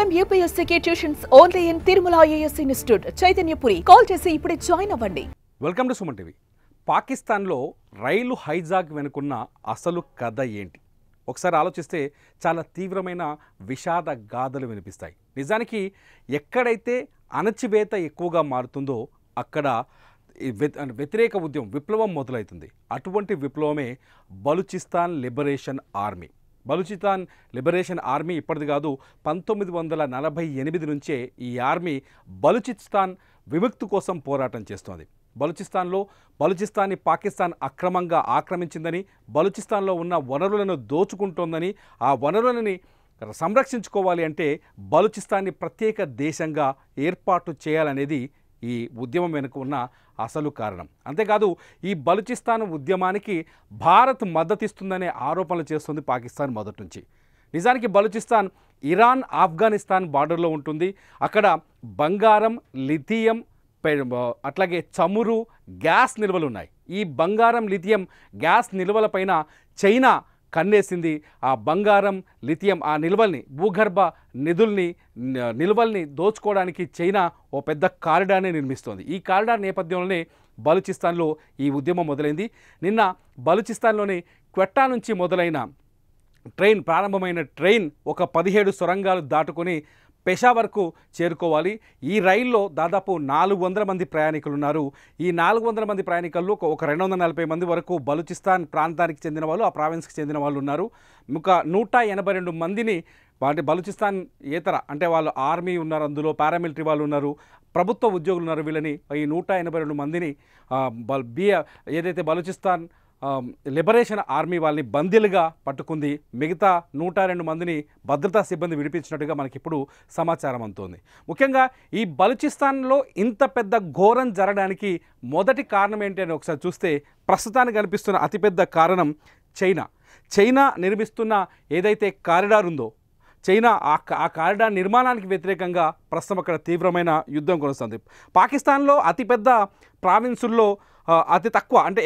IIM UPSC tuitions only in Tirumala IAS institute Chaitanyapuri. Call చేసి ఇప్పుడే join అవ్వండి. Welcome to Suman TV. పాకిస్తాన్లో రైలు హైజాక్ వెనుకున్న అసలు కథ ఏంటి? ఒకసారి ఆలోచిస్తే చాలా తీవ్రమైన విషాద గాథలు వినిపిస్తాయి. నిజానికి ఎక్కడైతే అణచివేత ఎక్కువగా మారుతుందో అక్కడ వ్యతిరేక ఉద్యమం విప్లవం మొదలవుతుంది. అటువంటి విప్లవమే Balochistan liberation army. Balochistan liberation army ఇప్పటిది కాదు, 1948 నుంచే ఈ ఆర్మీ బలూచిస్తాన్ విముక్తి కోసం పోరాటం చేస్తోంది. బలూచిస్తాన్ని పాకిస్తాన్ అక్రమంగా ఆక్రమించిందని, బలూచిస్తాన్లో ఉన్న వనరులను దోచుకుంటోందని, ఆ వనరులని సంరక్షించుకోవాలి అంటే బలూచిస్తాన్ని ప్రత్యేక దేశంగా ఏర్పాటు చేయాలనేది ఈ ఉద్యమం వెనుక ఉన్న అసలు కారణం. అంతేకాదు ఈ బలూచిస్తాన్ ఉద్యమానికి భారత్ మద్దతిస్తుందనే ఆరోపణలు చేస్తుంది పాకిస్తాన్ మొదటి నుంచి. నిజానికి బలూచిస్తాన్ ఇరాన్ ఆఫ్ఘనిస్తాన్ బార్డర్లో ఉంటుంది. అక్కడ బంగారం, లిథియం, అట్లాగే చమురు, గ్యాస్ నిల్వలు ఉన్నాయి. ఈ బంగారం, లిథియం, గ్యాస్ నిల్వలపైన చైనా కన్నేసింది. ఆ బంగారం, లిథియం, ఆ నిల్వల్ని, భూగర్భ నిల్వల్ని దోచుకోవడానికి చైనా ఓ పెద్ద కారిడార్ని నిర్మిస్తోంది. ఈ కారిడార్ నేపథ్యంలోనే బలూచిస్తాన్లో ఈ ఉద్యమం మొదలైంది. నిన్న బలూచిస్తాన్లోని క్వెట్టా నుంచి మొదలైన ప్రారంభమైన ట్రైన్ ఒక 17 సొరంగాలు దాటుకొని పెషావర్కు చేరుకోవాలి. ఈ రైల్లో దాదాపు 400 మంది ప్రయాణికులు ఉన్నారు. ఈ 400 మంది ప్రయాణికుల్లో ఒక 240 మంది వరకు బలూచిస్తాన్ ప్రాంతానికి చెందిన వాళ్ళు, ఆ ప్రావిన్స్కి చెందిన వాళ్ళు ఉన్నారు. ఒక 182 మందిని బలూచిస్తాన్ ఏతర అంటే వాళ్ళు ఆర్మీ ఉన్నారు, అందులో పారామిలిటరీ వాళ్ళు ఉన్నారు, ప్రభుత్వ ఉద్యోగులు ఉన్నారు. వీళ్ళని ఈ 182 మందిని ఏదైతే బలూచిస్తాన్ లిబరేషన్ ఆర్మీ వాళ్ళని బందీలుగా పట్టుకుంది. మిగతా 102 మందిని భద్రతా సిబ్బంది విడిపించినట్టుగా మనకి ఇప్పుడు సమాచారం అందుతోంది. ముఖ్యంగా ఈ బలూచిస్తాన్లో ఇంత పెద్ద ఘోరం జరగడానికి మొదటి కారణం ఏంటి అని ఒకసారి చూస్తే ప్రస్తుతానికి కనిపిస్తున్న అతిపెద్ద కారణం చైనా నిర్మిస్తున్న ఏదైతే కారిడార్ ఉందో, చైనా ఆ కారిడార్ నిర్మాణానికి వ్యతిరేకంగా ప్రస్తుతం అక్కడ తీవ్రమైన యుద్ధం కొనసాగుతుంది. పాకిస్తాన్లో అతిపెద్ద ప్రావిన్సుల్లో అతి తక్కువ అంటే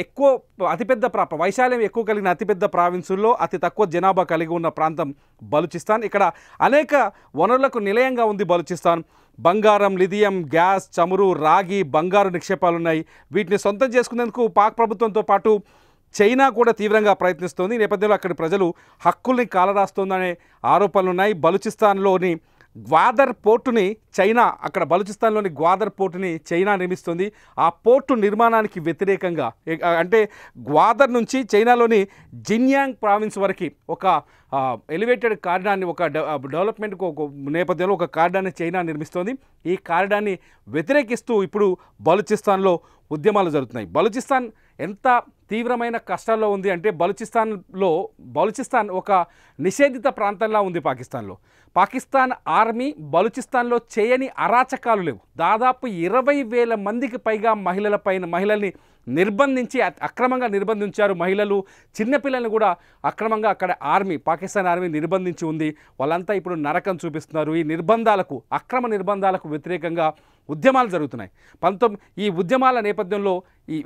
అతిపెద్ద వైశాల్యం ఎక్కువ కలిగిన అతిపెద్ద ప్రావిన్సుల్లో అతి తక్కువ జనాభా కలిగి ఉన్న ప్రాంతం బలూచిస్తాన్. ఇక్కడ అనేక వనరులకు నిలయంగా ఉంది బలూచిస్తాన్. బంగారం, లిథియం, గ్యాస్, చమురు, రాగి, బంగారు నిక్షేపాలు ఉన్నాయి. వీటిని సొంతం చేసుకునేందుకు పాక్ ప్రభుత్వంతో పాటు చైనా కూడా తీవ్రంగా ప్రయత్నిస్తోంది. ఈ నేపథ్యంలో అక్కడి ప్రజలు హక్కుల్ని కాలరాస్తోందనే ఆరోపణలు ఉన్నాయి. బలూచిస్తాన్లోని గ్వాదర్ పోర్టుని చైనా, అక్కడ బలూచిస్తాన్లోని గ్వాదర్ పోర్టుని చైనా నిర్మిస్తుంది. ఆ పోర్టు నిర్మాణానికి వ్యతిరేకంగా అంటే గ్వాదర్ నుంచి చైనాలోని జిన్యాంగ్ ప్రావిన్స్ వరకు ఒక ఎలివేటెడ్ కారిడార్ని, ఒక డెవలప్మెంట్కు ఒక నేపథ్యంలో ఒక కారిడార్ని చైనా నిర్మిస్తోంది. ఈ కారిడార్ని వ్యతిరేకిస్తూ ఇప్పుడు బలూచిస్తాన్లో ఉద్యమాలు జరుగుతున్నాయి. బలూచిస్తాన్ ఎంత తీవ్రమైన కష్టాల్లో ఉంది అంటే బలూచిస్తాన్ ఒక నిషేధిత ప్రాంతంలా ఉంది పాకిస్తాన్లో. పాకిస్తాన్ ఆర్మీ బలూచిస్తాన్లో చేయని అరాచకాలు లేవు. దాదాపు 20,000 మందికి పైగా మహిళల్ని నిర్బంధించి అక్రమంగా నిర్బంధించారు. మహిళలు, చిన్నపిల్లల్ని కూడా అక్రమంగా అక్కడ పాకిస్తాన్ ఆర్మీ నిర్బంధించి ఉంది. వాళ్ళంతా ఇప్పుడు నరకం చూపిస్తున్నారు. ఈ అక్రమ నిర్బంధాలకు వ్యతిరేకంగా ఉద్యమాలు జరుగుతున్నాయి. ఈ ఉద్యమాల నేపథ్యంలో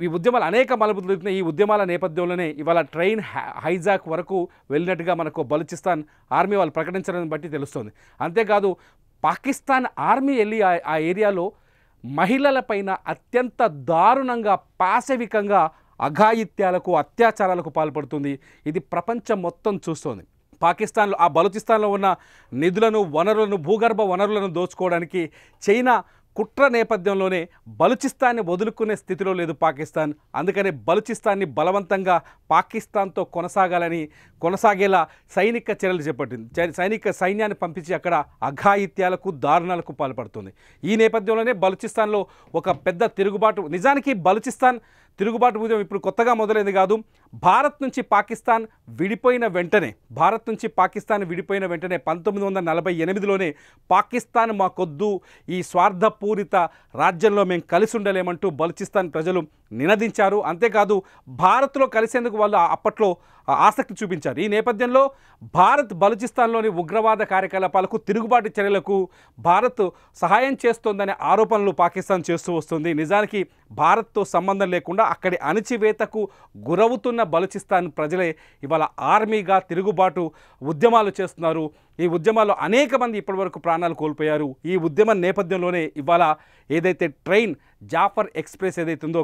ఈ ఉద్యమాలు అనేక మలుపులు జరుగుతున్నాయి. ఈ ఉద్యమాల నేపథ్యంలోనే ఇవాళ ట్రైన్ హైజాక్ వరకు వెళ్ళినట్టుగా మనకు బలూచిస్తాన్ ఆర్మీ వాళ్ళు ప్రకటించడాన్ని బట్టి తెలుస్తుంది. అంతేకాదు పాకిస్తాన్ ఆర్మీ వెళ్ళి ఆ ఏరియాలో మహిళలపైన అత్యంత దారుణంగా, పాశవికంగా అఘాయిత్యాలకు, అత్యాచారాలకు పాల్పడుతుంది. ఇది ప్రపంచం మొత్తం చూస్తోంది. పాకిస్తాన్లో బలూచిస్తాన్లో ఉన్న నిధులను, భూగర్భ వనరులను దోచుకోవడానికి చైనా కుట్ర నేపథ్యంలోనే బలూచిస్తాన్ని వదులుకునే స్థితిలో లేదు పాకిస్తాన్. అందుకనే బలూచిస్తాన్ని బలవంతంగా పాకిస్తాన్తో కొనసాగేలా సైనిక చర్యలు చేపట్టింది. సైన్యాన్ని పంపించి అక్కడ అఘాయిత్యాలకు, దారుణాలకు పాల్పడుతుంది. ఈ నేపథ్యంలోనే బలూచిస్తాన్లో ఒక పెద్ద తిరుగుబాటు. నిజానికి బలూచిస్తాన్ తిరుగుబాటు ఉద్యమం ఇప్పుడు కొత్తగా మొదలైంది కాదు. భారత్ నుంచి పాకిస్తాన్ విడిపోయిన వెంటనే 1948లోనే పాకిస్తాన్ మాకొద్దు, ఈ స్వార్థపూరిత రాజ్యంలో మేము కలిసి ఉండలేమంటూ బలూచిస్తాన్ ప్రజలు నినదించారు. అంతేకాదు భారత్లో కలిసేందుకు వాళ్ళు అప్పట్లో ఆసక్తి చూపించారు. ఈ నేపథ్యంలో భారత్ బలూచిస్తాన్లోని ఉగ్రవాద కార్యకలాపాలకు, తిరుగుబాటు చర్యలకు భారత్ సహాయం చేస్తోందనే ఆరోపణలు పాకిస్తాన్ చేస్తూ వస్తుంది. నిజానికి భారత్తో సంబంధం లేకుండా అక్కడి అణచివేతకు గురవుతున్న బలూచిస్తాన్ ప్రజలే ఇవాళ ఆర్మీగా తిరుగుబాటు ఉద్యమాలు చేస్తున్నారు. ఈ ఉద్యమాల్లో అనేక మంది ఇప్పటివరకు ప్రాణాలు కోల్పోయారు. ఈ ఉద్యమం నేపథ్యంలోనే ఇవాళ ఏదైతే ట్రైన్ జాఫర్ ఎక్స్ప్రెస్ ఏదైతే ఉందో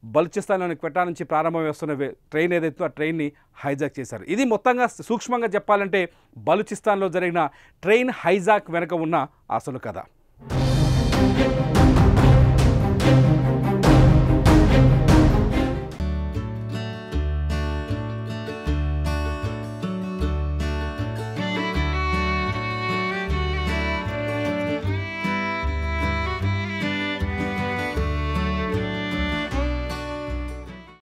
బలూచిస్తాన్లోని క్వెట్టా నుంచి ప్రారంభం వస్తున్న ట్రైన్ ఏదైతే ఆ ట్రైన్ని హైజాక్ చేశారు. ఇది మొత్తంగా సూక్ష్మంగా చెప్పాలంటే బలూచిస్తాన్లో జరిగిన ట్రైన్ హైజాక్ వెనుక ఉన్న అసలు కథ.